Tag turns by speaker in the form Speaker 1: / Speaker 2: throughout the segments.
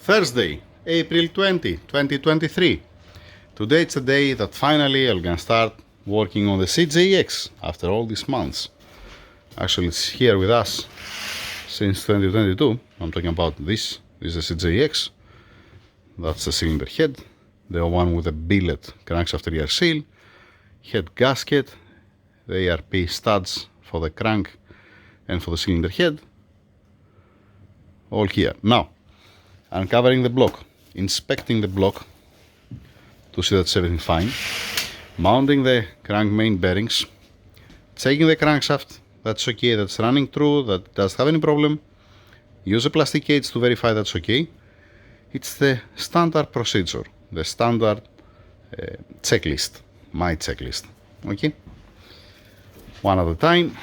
Speaker 1: Thursday, April 20, 2023. Today it's the day that finally I'm gonna start working on the CJX after all these months. Actually, it's here with us since 2022. I'm talking about this. This is a CJX. That's the cylinder head, the one with the billet crankshaft rear seal, head gasket, the ARP studs for the crank and for the cylinder head. All here. Now, uncovering the block, inspecting the block to see that's everything fine, mounting the crank main bearings, checking the crankshaft, that's okay, that's running through, that doesn't have any problem. Use a plastic cage to verify that's okay. It's the standard procedure, the standard checklist, my checklist, okay? One at a time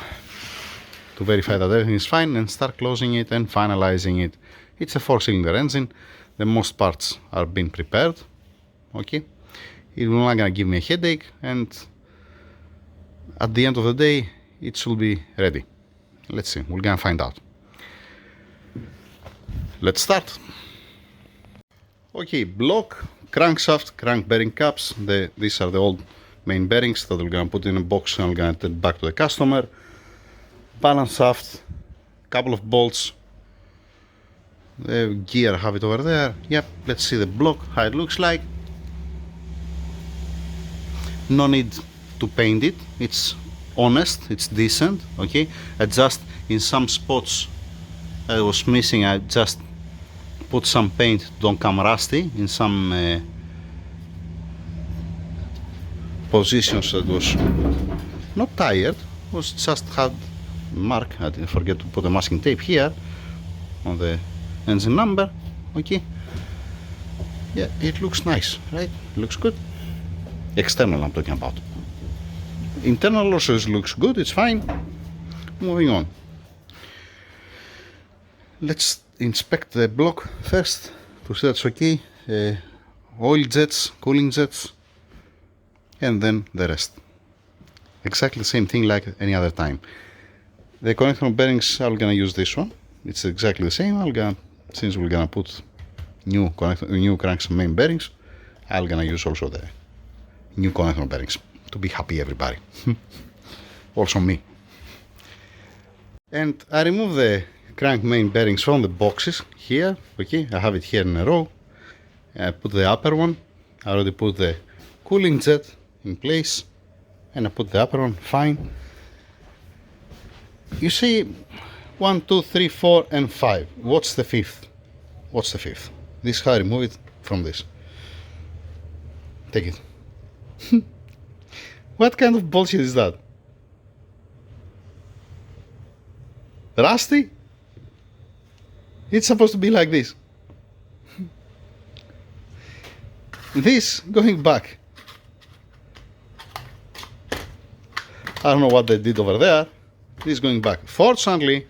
Speaker 1: to verify that everything is fine and start closing it and finalizing it. It's a 4-cylinder engine. The most parts are being prepared, okay? It's not gonna give me a headache, and at the end of the day, it should be ready. Let's see, we're gonna find out. Let's start. Okay, block, crankshaft, crank bearing caps. These are the old main bearings that we're gonna put in a box and I'm gonna take back to the customer. Balance shaft, couple of bolts. The gear, I have it over there. Yep, let's see the block, how it looks like. No need to paint it, it's honest, it's decent, okay? I just, in some spots I was missing, I just put some paint, don't come rusty. In some positions that was not tired, was just had mark. I didn't forget to put a masking tape here on the engine number, okay? Yeah, it looks nice, right? It looks good. External I'm talking about. Internal also looks good, it's fine. Moving on. Let's inspect the block first to see that's okay. Oil jets, cooling jets, and then the rest. Exactly the same thing like any other time. The connector bearings, I'm gonna use this one. It's exactly the same. Since we're gonna put new cranks and main bearings, I'm gonna use also the new connector bearings to be happy everybody. Also me. And I remove the crank main bearings from the boxes here. Okay, I have it here in a row. I put the upper one. I already put the cooling jet in place, and I put the upper one. Fine. You see 1, 2, 3, 4 and 5. What's the fifth? What's the fifth? This is how I remove it from this. Take it. What kind of bullshit is that? Rusty? It's supposed to be like this. This going back. I don't know what they did over there. This going back. Fortunately,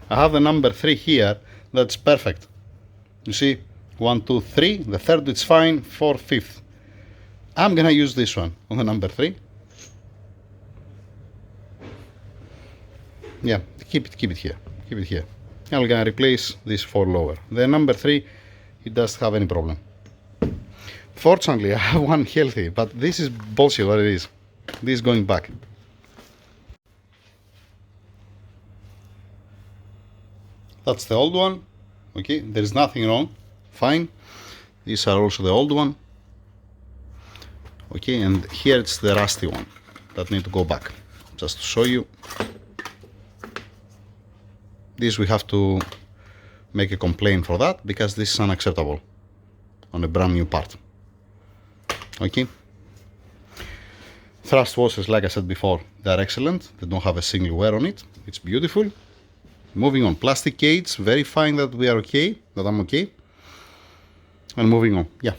Speaker 1: I have the number 3 here. That's perfect. You see, 1, 2, 3. The third is fine. 4, 5th. I'm gonna use this one on the number 3. Yeah, keep it here. Keep it here. I'm gonna replace this 4 lower. The number 3, it doesn't have any problem. Fortunately, I have one healthy, but this is bullshit what it is. This going back. That's the old one. Okay, there is nothing wrong. Fine. These are also the old one. Okay, and here it's the rusty one that need to go back. Just to show you. This we have to make a complaint for that because this is unacceptable on a brand new part. Okay. Thrust washers, like I said before, they're excellent. They don't have a single wear on it. It's beautiful. Moving on, plastic cage, verifying that we are okay, that I'm okay. And moving on, yeah.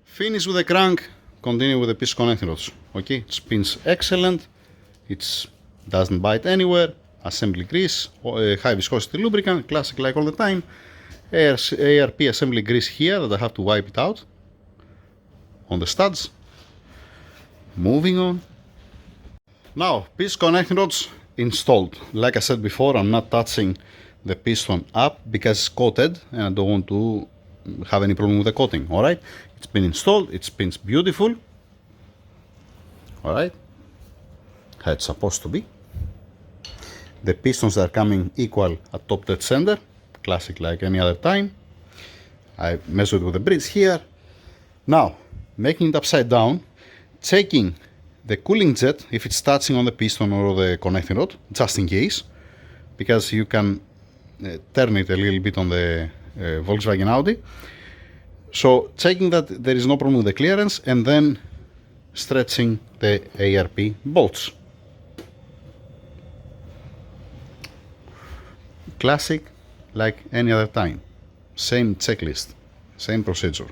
Speaker 1: Finish with the crank, continue with the piston connecting rods. Okay, it spins excellent. It doesn't bite anywhere. Assembly grease, high viscosity lubricant, classic like all the time. ARP assembly grease here that I have to wipe it out on the studs. Moving on. Now, piston connecting rods installed. Like I said before, I'm not touching the piston up because it's coated and I don't want to have any problem with the coating. Alright, it's been installed, it spins beautiful. Alright, how it's supposed to be. The pistons are coming equal at top dead center, classic like any other time. I measured with the bridge here. Now, making it upside down, checking the cooling jet if it's touching on the piston or the connecting rod, just in case, because you can turn it a little bit on the Volkswagen Audi. So checking that there is no problem with the clearance and then stretching the ARP bolts. Classic like any other time. Same checklist, same procedure.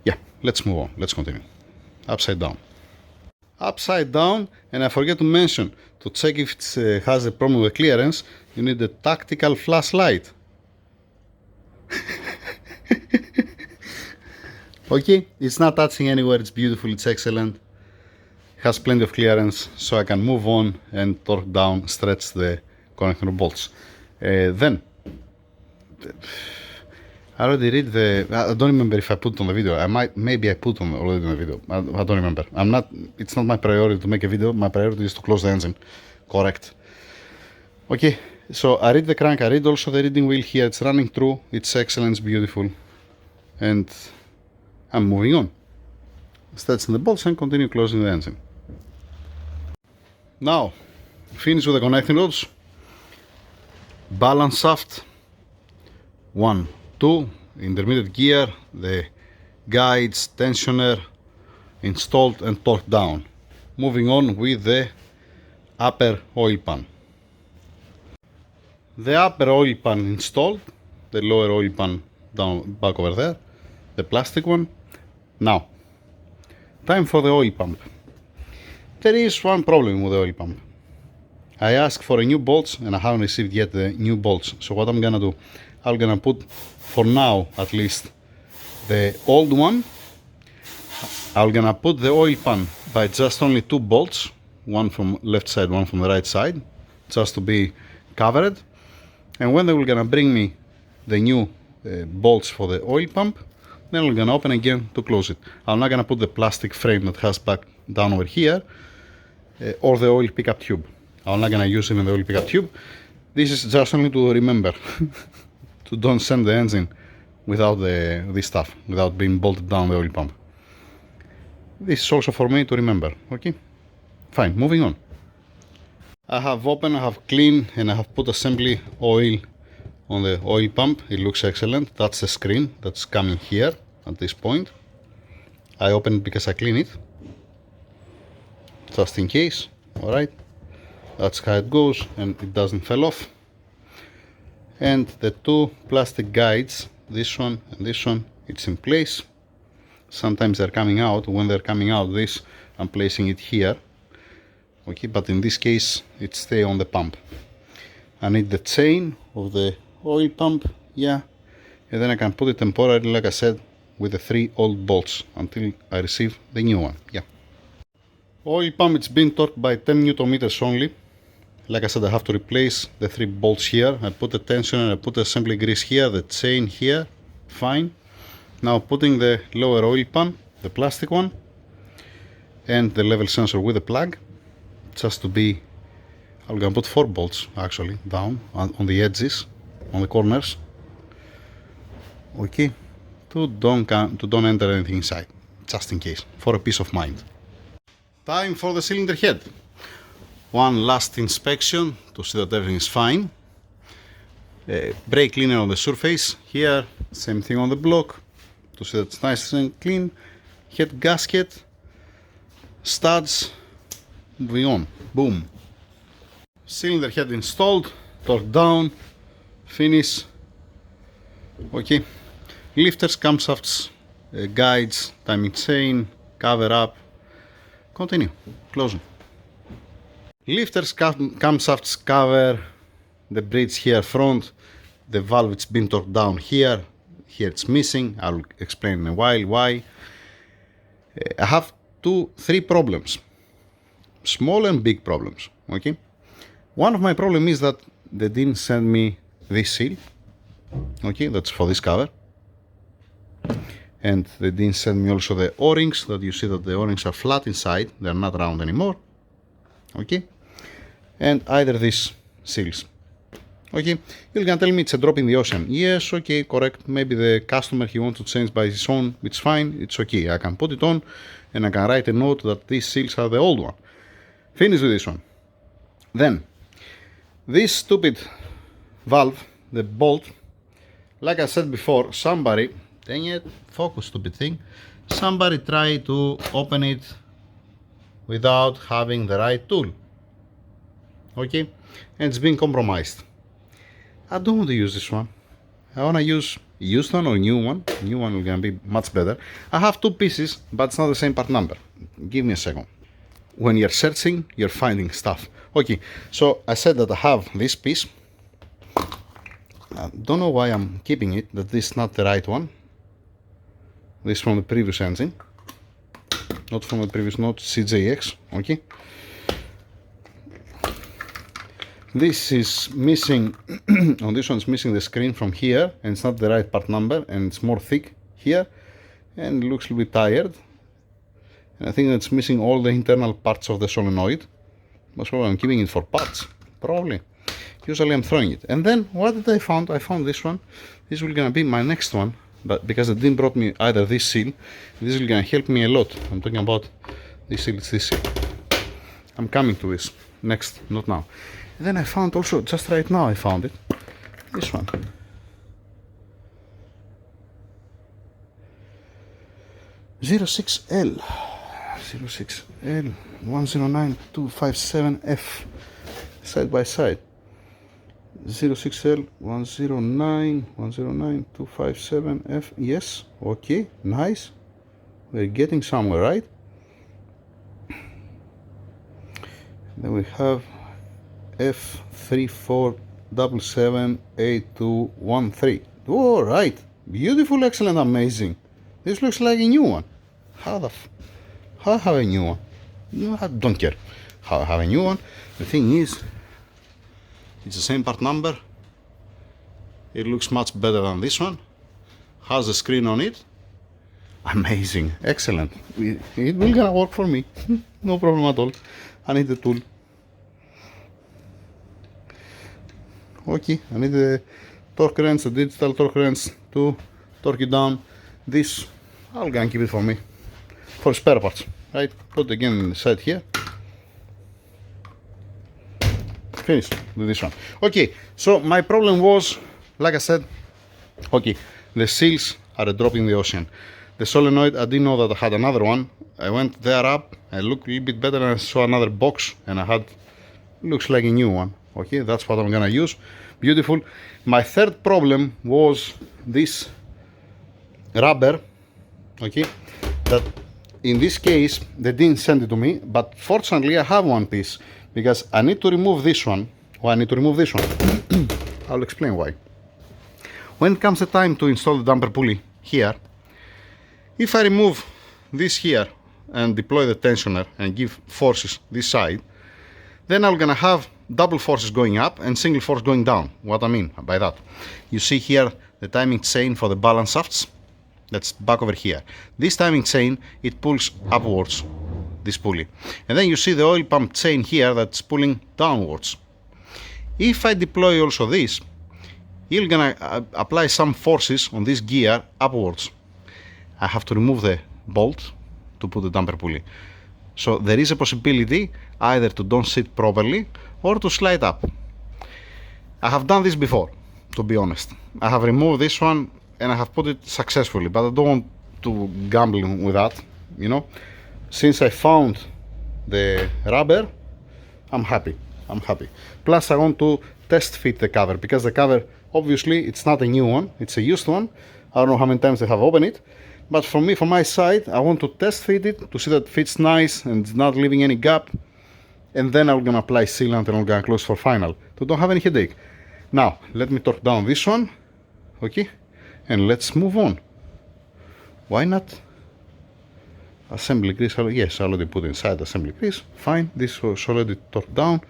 Speaker 1: Yeah, let's move on, let's continue. Upside down. Upside down, and I forget to mention, to check if it has a problem with clearance, you need a tactical flashlight. Okay, it's not touching anywhere, it's beautiful, it's excellent. Has plenty of clearance, so I can move on and torque down, stretch the connector bolts. Then, I already read the. I don't remember if I put it on the video. Maybe I put it already on the video. I don't remember. It's not my priority to make a video. My priority is to close the engine. Correct. Okay, so I read the crank. I read also the reading wheel here. It's running through. It's excellent. It's beautiful. And I'm moving on. Stretching the bolts and continue closing the engine. Now, finish with the connecting rods. Balance shaft. 1, 2, intermediate gear, the guides, tensioner installed and torqued down. Moving on with the upper oil pan. The upper oil pan installed, the lower oil pan down back over there, the plastic one. Now, time for the oil pump. There is one problem with the oil pump. I asked for a new bolts and I haven't received yet the new bolts. So what I'm gonna do, I'm gonna put, for now at least, the old one. I'm gonna put the oil pan by just only 2 bolts, one from left side, one from the right side, just to be covered. And when they were gonna bring me the new bolts for the oil pump, then I'm gonna open again to close it. I'm not gonna put the plastic frame that has back down over here, or the oil pickup tube. I'm not gonna use even the oil pickup tube. This is just only to remember to don't send the engine without this stuff, without being bolted down the oil pump. This is also for me to remember, okay? Fine, moving on. I have opened, I have cleaned, and I have put assembly oil on the oil pump. It looks excellent. That's the screen that's coming here at this point. I opened it because I cleaned it, just in case. Alright, that's how it goes and it doesn't fall off. And the 2 plastic guides, this one and this one, it's in place. Sometimes they're coming out. When they're coming out, I'm placing it here. Okay, but in this case, it stays on the pump. I need the chain of the oil pump, yeah, and then I can put it temporarily, like I said, with the 3 old bolts until I receive the new one, yeah. Oil pump, it's been torqued by 10 Newton meters only. Like I said, I have to replace the 3 bolts here. I put the tensioner, I put the assembly grease here, the chain here, fine. Now putting the lower oil pan, the plastic one, and the level sensor with the plug, just to be, I'm gonna put 4 bolts actually down on the edges, on the corners, okay, to don't enter anything inside, just in case, for a peace of mind. Time for the cylinder head. One last inspection to see that everything is fine. Brake cleaner on the surface here, same thing on the block to see that it's nice and clean. Head gasket, studs, moving on, boom. Cylinder head installed, torqued down, finish. Okay, lifters, camshafts, guides, timing chain, cover up, continue, closing. Lifters, camshafts, cover, the bridge here front, the valve it's been torqued down here it's missing. I'll explain in a while why. I have 3 problems, small and big problems, okay? One of my problem is that they didn't send me this seal. Okay, that's for this cover. And they didn't send me also the O-rings, that you see that the O-rings are flat inside, they're not round anymore. Okay, and either these seals. Okay, you're gonna tell me it's a drop in the ocean. Yes, okay, correct. Maybe the customer, he wants to change by his own, it's fine, it's okay. I can put it on and I can write a note that these seals are the old one. Finish with this one. Then, this stupid valve, the bolt, like I said before, somebody, dang it, focus stupid thing, somebody tried to open it without having the right tool. Okay, and it's been compromised. I don't want to use this one. I want to use used one or new one. New one is going to be much better. I have two pieces, but it's not the same part number. Give me a second. When you're searching, you're finding stuff. Okay, so I said that I have this piece. I don't know why I'm keeping it, that this is not the right one. This from the previous engine. Not from the previous, not CJX. Okay. This is missing, on this one's missing the screen from here, and it's not the right part number, and it's more thick here, and it looks a little bit tired. And I think it's missing all the internal parts of the solenoid. Most probably I'm keeping it for parts, probably. Usually I'm throwing it. And then, what did I found? I found this one. This will gonna be my next one, but because it didn't brought me either this seal, this is gonna help me a lot. I'm talking about this seal, it's this seal. I'm coming to this next, not now. And then I found also, just right now I found it, this one. (06L) 109257F, side by side. 06L 109257F. Yes, okay, nice. We're getting somewhere, right? Then we have F34778213. All right, beautiful, excellent, amazing. This looks like a new one. How I have a new one? No, I don't care how I have a new one. The thing is, it's the same part number. It looks much better than this one. Has a screen on it. Amazing, excellent. It will gonna work for me. No problem at all. I need the tool. Okay, I need the torque wrench, the digital torque wrench to torque it down. This, I'll go and keep it for me, for spare parts, right? Put it again inside here. Finished with this one. Okay, so my problem was, like I said, okay, the seals are a drop in the ocean. The solenoid, I didn't know that I had another one. I went there up, I looked a little bit better, and I saw another box, and I had, looks like a new one. Okay, that's what I'm gonna use. Beautiful. My third problem was this rubber. Okay, that in this case they didn't send it to me, but fortunately I have one piece, because I need to remove this one. Why I need to remove this one? I'll explain why. When it comes the time to install the damper pulley here, if I remove this here and deploy the tensioner and give forces this side, then I'm gonna have double forces going up and single force going down. What I mean by that, you see here the timing chain for the balance shafts, that's back over here. This timing chain, it pulls upwards, this pulley, and then you see the oil pump chain here that's pulling downwards. If I deploy also this, you're gonna apply some forces on this gear upwards. I have to remove the bolt to put the damper pulley. So there is a possibility either to don't sit properly or to slide up. I have done this before, to be honest. I have removed this one and I have put it successfully, but I don't want to gamble with that, you know. Since I found the rubber, I'm happy. Plus I want to test fit the cover, because the cover, obviously it's not a new one, it's a used one. I don't know how many times I have opened it, but for me, from my side, I want to test fit it to see that it fits nice and it's not leaving any gap. And then I'm gonna apply sealant and I'm gonna close for final, to don't have any headache. Now, let me torque down this one, okay, and let's move on. Why not? Assembly grease, yes, I already put inside assembly grease, fine, this was already torqued down,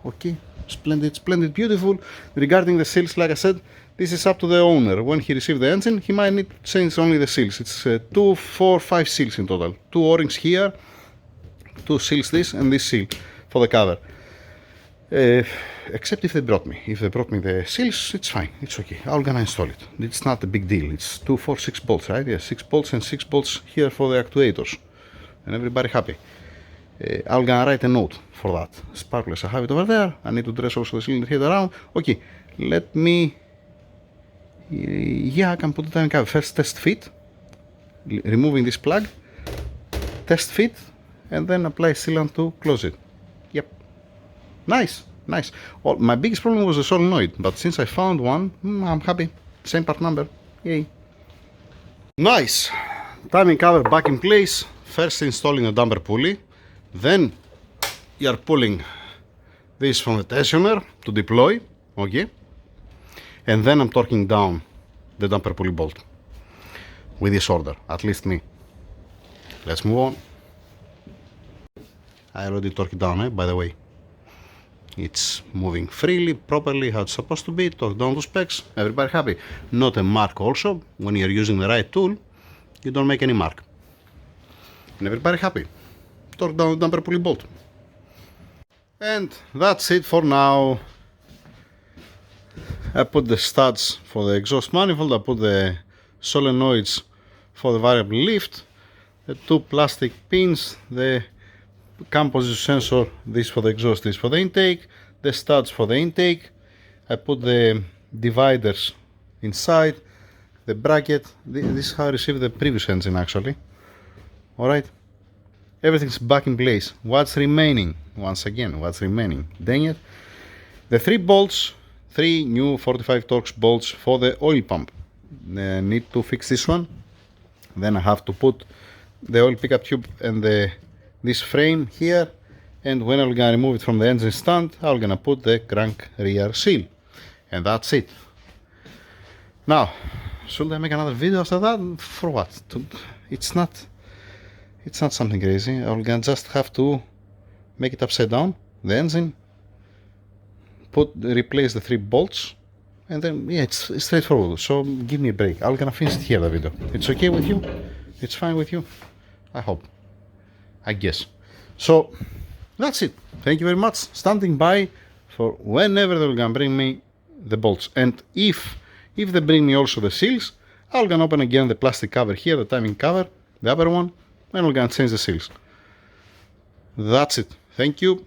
Speaker 1: okay. splendid, beautiful. Regarding the seals, like I said, this is up to the owner. When he receives the engine, he might need to change only the seals. It's 2, 4, 5 seals in total. 2 O-rings here, 2 seals this, and this seal for the cover. Except if they brought me. If they brought me the seals, it's fine. It's okay. I'm gonna install it. It's not a big deal. It's 2, 4, 6 bolts, right? Yeah, 6 bolts and 6 bolts here for the actuators. And everybody happy. I'm gonna write a note for that. Sparkless, I have it over there. I need to dress also the cylinder head around. Okay, let me... yeah, I can put the timing cover. First test fit. Removing this plug. Test fit. And then apply sealant to close it. Yep. Nice. Well, my biggest problem was the solenoid, but since I found one, I'm happy. Same part number. Yay. Nice. Timing cover back in place. First installing the damper pulley. Then you are pulling this from the tensioner to deploy. Okay. And then I'm torquing down the damper pulley bolt. With this order, at least me. Let's move on. I already torqued it down, by the way. It's moving freely, properly, how it's supposed to be, torqued down to specs, everybody happy. Not a mark also, when you're using the right tool, you don't make any mark. And everybody happy. Torque down the damper pulley bolt. And that's it for now. I put the studs for the exhaust manifold, I put the solenoids for the variable lift, the 2 plastic pins, the cam position sensor, this for the exhaust, this for the intake, the studs for the intake. I put the dividers inside, the bracket. This is how I received the previous engine actually. Alright, everything's back in place. What's remaining? Once again, what's remaining? Dang it. The 3 bolts, 3 new 45 Torx bolts for the oil pump. Need to fix this one. Then I have to put the oil pickup tube and this frame here, and when I'm gonna remove it from the engine stand, I'm gonna put the crank rear seal, and that's it. Now, should I make another video after that? For what? It's not something crazy. I'm gonna just have to make it upside down, the engine, replace the 3 bolts, and then yeah, it's straightforward. So give me a break. I'm gonna finish it here, the video. It's okay with you? It's fine with you? I hope. I guess. So that's it. Thank you very much. Standing by for whenever they're gonna bring me the bolts. And if they bring me also the seals, I'm gonna open again the plastic cover here, the timing cover, the upper one, and we're gonna change the seals. That's it. Thank you.